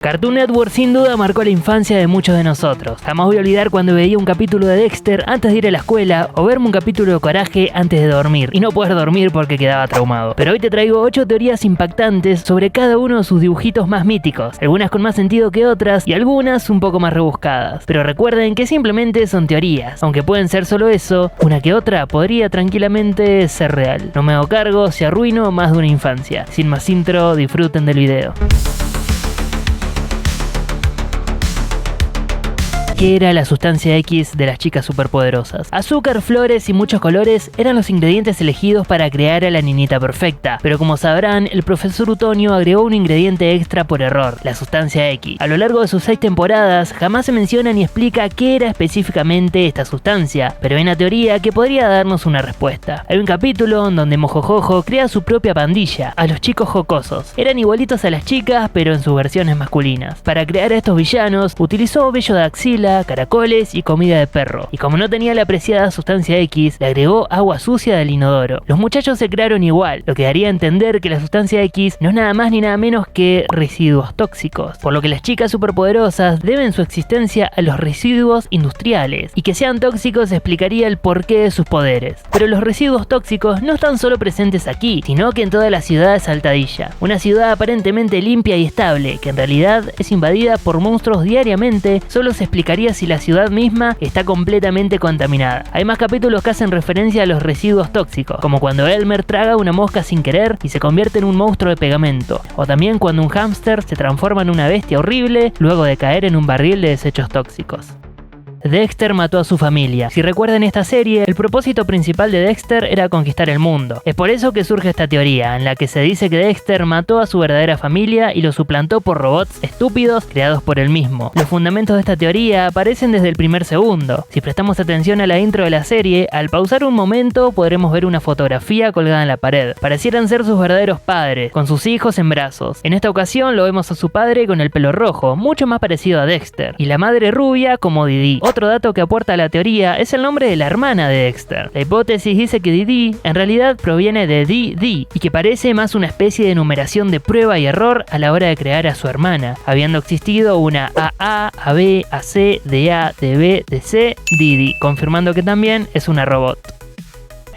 Cartoon Network sin duda marcó la infancia de muchos de nosotros. Jamás voy a olvidar cuando veía un capítulo de Dexter antes de ir a la escuela o verme un capítulo de Coraje antes de dormir y no poder dormir porque quedaba traumado. Pero hoy te traigo 8 teorías impactantes sobre cada uno de sus dibujitos más míticos, algunas con más sentido que otras y algunas un poco más rebuscadas. Pero recuerden que simplemente son teorías, aunque pueden ser solo eso, una que otra podría tranquilamente ser real. No me hago cargo si arruino más de una infancia. Sin más intro, disfruten del video. ¿Qué era la sustancia X de las chicas superpoderosas? Azúcar, flores y muchos colores eran los ingredientes elegidos para crear a la niñita perfecta, pero como sabrán, el profesor Utonio agregó un ingrediente extra por error, la sustancia X. A lo largo de sus 6 temporadas, jamás se menciona ni explica qué era específicamente esta sustancia, pero hay una teoría que podría darnos una respuesta. Hay un capítulo en donde Mojojojo crea su propia pandilla, a los chicos jocosos. Eran igualitos a las chicas, pero en sus versiones masculinas. Para crear a estos villanos, utilizó vello de axila, caracoles y comida de perro. Y como no tenía la apreciada sustancia X, le agregó agua sucia del inodoro. Los muchachos se crearon igual, lo que daría a entender que la sustancia X no es nada más ni nada menos que residuos tóxicos, por lo que las chicas superpoderosas deben su existencia a los residuos industriales, y que sean tóxicos explicaría el porqué de sus poderes. Pero los residuos tóxicos no están solo presentes aquí, sino que en toda la ciudad de Saltadilla, una ciudad aparentemente limpia y estable, que en realidad es invadida por monstruos diariamente. Solo se explicaría si la ciudad misma está completamente contaminada. Hay más capítulos que hacen referencia a los residuos tóxicos, como cuando Elmer traga una mosca sin querer y se convierte en un monstruo de pegamento, o también cuando un hámster se transforma en una bestia horrible luego de caer en un barril de desechos tóxicos. Dexter mató a su familia. Si recuerdan esta serie, el propósito principal de Dexter era conquistar el mundo. Es por eso que surge esta teoría, en la que se dice que Dexter mató a su verdadera familia y lo suplantó por robots estúpidos creados por él mismo. Los fundamentos de esta teoría aparecen desde el primer segundo. Si prestamos atención a la intro de la serie, al pausar un momento podremos ver una fotografía colgada en la pared. Parecieran ser sus verdaderos padres, con sus hijos en brazos. En esta ocasión lo vemos a su padre con el pelo rojo, mucho más parecido a Dexter, y la madre rubia como Didi. Otro dato que aporta a la teoría es el nombre de la hermana de Dexter. La hipótesis dice que Didi en realidad proviene de Didi y que parece más una especie de numeración de prueba y error a la hora de crear a su hermana, habiendo existido una AA, AB, AC, DA, DB, DC, Didi, confirmando que también es una robot.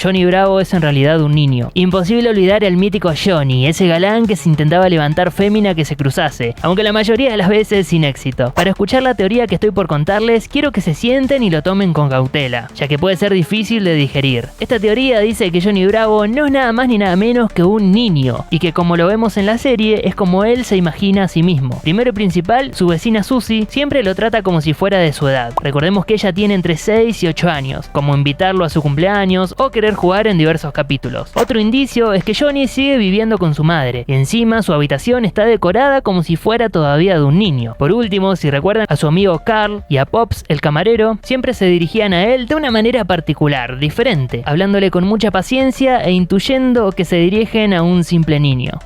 Johnny Bravo es en realidad un niño. Imposible olvidar al mítico Johnny, ese galán que se intentaba levantar fémina que se cruzase, aunque la mayoría de las veces sin éxito. Para escuchar la teoría que estoy por contarles, quiero que se sienten y lo tomen con cautela, ya que puede ser difícil de digerir. Esta teoría dice que Johnny Bravo no es nada más ni nada menos que un niño, y que como lo vemos en la serie, es como él se imagina a sí mismo. Primero y principal, su vecina Susie siempre lo trata como si fuera de su edad. Recordemos que ella tiene entre 6 y 8 años, como invitarlo a su cumpleaños o querer jugar en diversos capítulos. Otro indicio es que Johnny sigue viviendo con su madre, y encima su habitación está decorada como si fuera todavía de un niño. Por último, si recuerdan a su amigo Carl y a Pops, el camarero, siempre se dirigían a él de una manera particular, diferente, hablándole con mucha paciencia e intuyendo que se dirigen a un simple niño.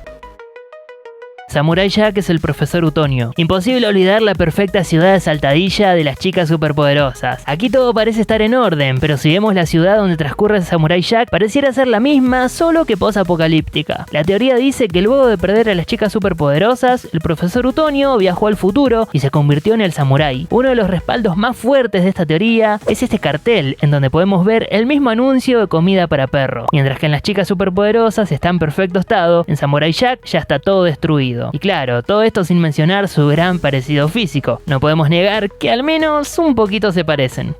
Samurai Jack es el profesor Utonio. Imposible olvidar la perfecta ciudad de Saltadilla de las chicas superpoderosas. Aquí todo parece estar en orden, pero si vemos la ciudad donde transcurre Samurai Jack, pareciera ser la misma, solo que post-apocalíptica. La teoría dice que luego de perder a las chicas superpoderosas, el profesor Utonio viajó al futuro y se convirtió en el samurái. Uno de los respaldos más fuertes de esta teoría es este cartel, en donde podemos ver el mismo anuncio de comida para perro. Mientras que en las chicas superpoderosas está en perfecto estado, en Samurai Jack ya está todo destruido. Y claro, todo esto sin mencionar su gran parecido físico. No podemos negar que al menos un poquito se parecen.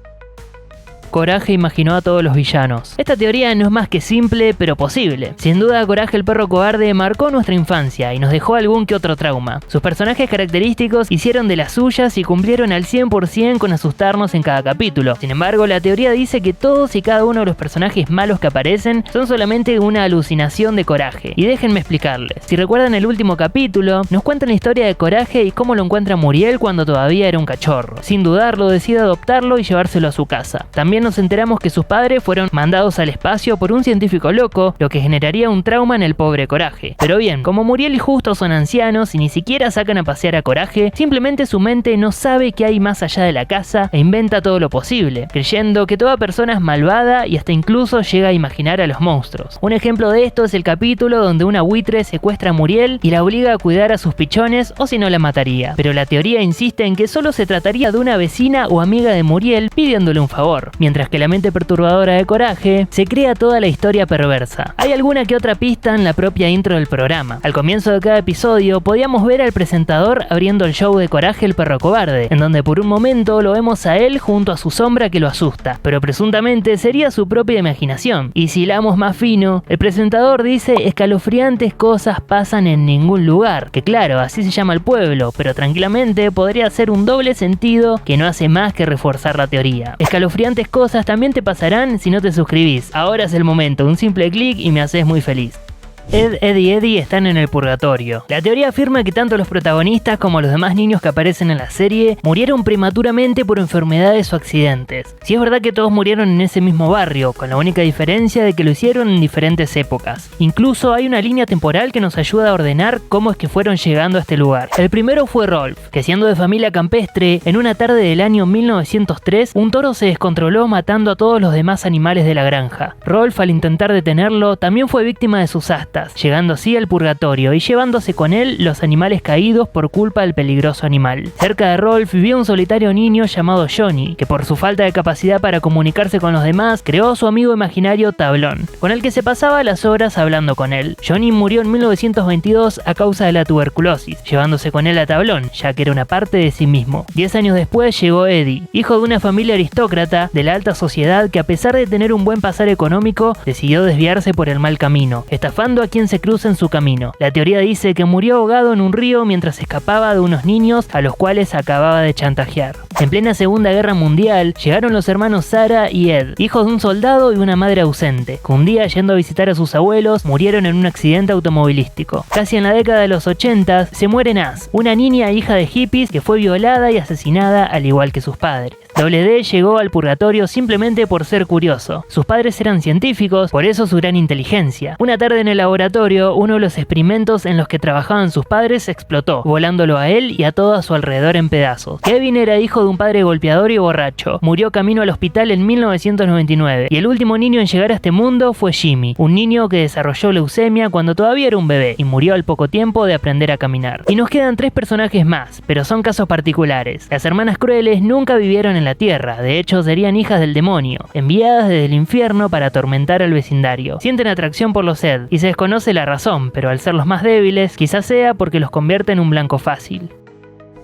Coraje imaginó a todos los villanos. Esta teoría no es más que simple, pero posible. Sin duda, Coraje el perro cobarde marcó nuestra infancia y nos dejó algún que otro trauma. Sus personajes característicos hicieron de las suyas y cumplieron al 100% con asustarnos en cada capítulo. Sin embargo, la teoría dice que todos y cada uno de los personajes malos que aparecen son solamente una alucinación de Coraje. Y déjenme explicarles. Si recuerdan el último capítulo, nos cuentan la historia de Coraje y cómo lo encuentra Muriel cuando todavía era un cachorro. Sin dudarlo, decide adoptarlo y llevárselo a su casa. También nos enteramos que sus padres fueron mandados al espacio por un científico loco, lo que generaría un trauma en el pobre Coraje. Pero bien, como Muriel y Justo son ancianos y ni siquiera sacan a pasear a Coraje, simplemente su mente no sabe qué hay más allá de la casa e inventa todo lo posible, creyendo que toda persona es malvada y hasta incluso llega a imaginar a los monstruos. Un ejemplo de esto es el capítulo donde una buitre secuestra a Muriel y la obliga a cuidar a sus pichones o si no la mataría. Pero la teoría insiste en que solo se trataría de una vecina o amiga de Muriel pidiéndole un favor, mientras que la mente perturbadora de Coraje se crea toda la historia perversa. Hay alguna que otra pista en la propia intro del programa. Al comienzo de cada episodio podíamos ver al presentador abriendo el show de Coraje el perro cobarde, en donde por un momento lo vemos a él junto a su sombra que lo asusta, pero presuntamente sería su propia imaginación. Y si hilamos más fino, el presentador dice escalofriantes cosas pasan en ningún lugar, que claro, así se llama el pueblo, pero tranquilamente podría ser un doble sentido que no hace más que reforzar la teoría. Escalofriantes cosas también te pasarán si no te suscribís. Ahora es el momento, un simple clic y me haces muy feliz. Ed, Ed y Eddie están en el purgatorio. La teoría afirma que tanto los protagonistas como los demás niños que aparecen en la serie murieron prematuramente por enfermedades o accidentes. Sí es verdad que todos murieron en ese mismo barrio, con la única diferencia de que lo hicieron en diferentes épocas. Incluso hay una línea temporal que nos ayuda a ordenar cómo es que fueron llegando a este lugar. El primero fue Rolf, que siendo de familia campestre, en una tarde del año 1903, un toro se descontroló matando a todos los demás animales de la granja. Rolf, al intentar detenerlo, también fue víctima de sus astas, llegando así al purgatorio y llevándose con él los animales caídos por culpa del peligroso animal. Cerca de Rolf vivía un solitario niño llamado Johnny, que por su falta de capacidad para comunicarse con los demás, creó a su amigo imaginario Tablón, con el que se pasaba las horas hablando con él. Johnny murió en 1922 a causa de la tuberculosis, llevándose con él a Tablón, ya que era una parte de sí mismo. 10 años después llegó Eddie, hijo de una familia aristócrata de la alta sociedad que, a pesar de tener un buen pasar económico, decidió desviarse por el mal camino, estafando a quien se cruza en su camino. La teoría dice que murió ahogado en un río mientras escapaba de unos niños a los cuales acababa de chantajear. En plena Segunda Guerra Mundial llegaron los hermanos Sarah y Ed, hijos de un soldado y una madre ausente, que un día, yendo a visitar a sus abuelos, murieron en un accidente automovilístico. Casi en la década de los 80 se muere Naz, una niña hija de hippies que fue violada y asesinada al igual que sus padres. D llegó al purgatorio simplemente por ser curioso. Sus padres eran científicos, por eso su gran inteligencia. Una tarde en el laboratorio, uno de los experimentos en los que trabajaban sus padres explotó, volándolo a él y a todo a su alrededor en pedazos. Kevin era hijo de un padre golpeador y borracho. Murió camino al hospital en 1999. Y el último niño en llegar a este mundo fue Jimmy, un niño que desarrolló leucemia cuando todavía era un bebé y murió al poco tiempo de aprender a caminar. Y nos quedan 3 personajes más, pero son casos particulares. Las hermanas crueles nunca vivieron en la tierra, de hecho serían hijas del demonio, enviadas desde el infierno para atormentar al vecindario. Sienten atracción por los Ed y se desconoce la razón, pero al ser los más débiles, quizás sea porque los convierte en un blanco fácil.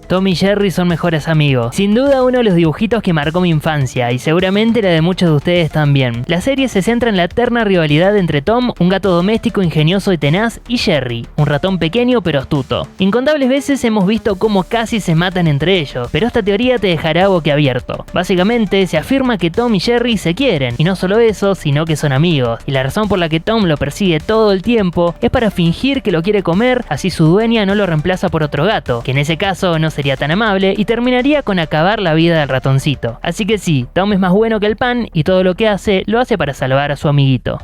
Tom y Jerry son mejores amigos. Sin duda uno de los dibujitos que marcó mi infancia y seguramente la de muchos de ustedes también. La serie se centra en la eterna rivalidad entre Tom, un gato doméstico ingenioso y tenaz, y Jerry, un ratón pequeño pero astuto. Incontables veces hemos visto cómo casi se matan entre ellos, pero esta teoría te dejará boquiabierto. Básicamente se afirma que Tom y Jerry se quieren, y no solo eso, sino que son amigos. Y la razón por la que Tom lo persigue todo el tiempo es para fingir que lo quiere comer, así su dueña no lo reemplaza por otro gato, que en ese caso no sería tan amable y terminaría con acabar la vida del ratoncito. Así que sí, Tom es más bueno que el pan y todo lo que hace, lo hace para salvar a su amiguito.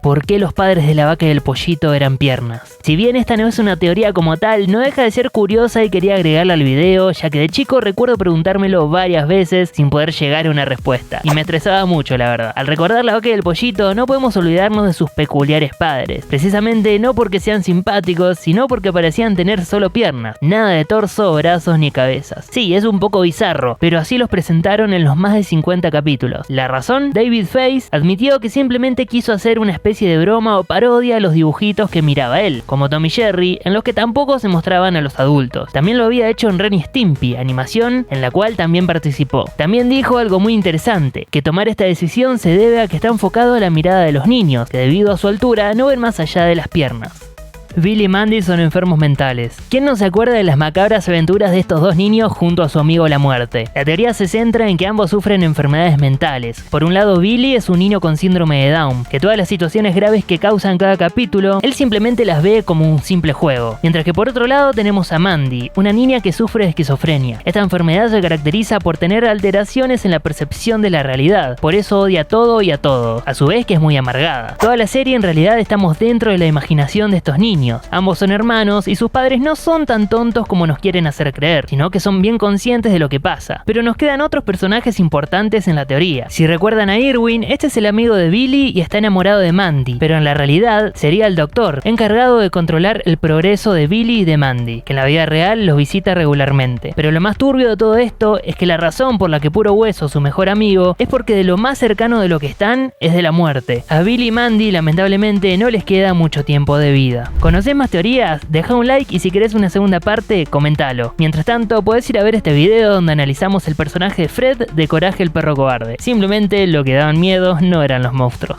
¿Por qué los padres de la vaca y del pollito eran piernas? Si bien esta no es una teoría como tal, no deja de ser curiosa y quería agregarla al video, ya que de chico recuerdo preguntármelo varias veces sin poder llegar a una respuesta. Y me estresaba mucho, la verdad. Al recordar la vaca y el pollito, no podemos olvidarnos de sus peculiares padres. Precisamente no porque sean simpáticos, sino porque parecían tener solo piernas. Nada de torso, brazos ni cabezas. Sí, es un poco bizarro, pero así los presentaron en los más de 50 capítulos. La razón, David Face admitió que simplemente quiso hacer una especie de broma o parodia a los dibujitos que miraba él, como Tom y Jerry, en los que tampoco se mostraban a los adultos. También lo había hecho en Ren y Stimpy, animación en la cual también participó. También dijo algo muy interesante, que tomar esta decisión se debe a que está enfocado a la mirada de los niños, que debido a su altura no ven más allá de las piernas. Billy y Mandy son enfermos mentales. ¿Quién no se acuerda de las macabras aventuras de estos dos niños junto a su amigo la muerte? La teoría se centra en que ambos sufren enfermedades mentales. Por un lado, Billy es un niño con síndrome de Down, que todas las situaciones graves que causan cada capítulo, él simplemente las ve como un simple juego. Mientras que por otro lado tenemos a Mandy, una niña que sufre de esquizofrenia. Esta enfermedad se caracteriza por tener alteraciones en la percepción de la realidad, por eso odia todo y a todos, a su vez que es muy amargada. Toda la serie en realidad estamos dentro de la imaginación de estos niños. Ambos son hermanos y sus padres no son tan tontos como nos quieren hacer creer, sino que son bien conscientes de lo que pasa. Pero nos quedan otros personajes importantes en la teoría. Si recuerdan a Irwin, este es el amigo de Billy y está enamorado de Mandy, pero en la realidad sería el doctor, encargado de controlar el progreso de Billy y de Mandy, que en la vida real los visita regularmente. Pero lo más turbio de todo esto es que la razón por la que Puro Hueso, su mejor amigo, es porque de lo más cercano de lo que están es de la muerte. A Billy y Mandy lamentablemente no les queda mucho tiempo de vida. ¿Conocés más teorías? Deja un like y si querés una segunda parte, comentalo. Mientras tanto, podés ir a ver este video donde analizamos el personaje de Fred de Coraje el perro cobarde. Simplemente lo que daban miedo no eran los monstruos.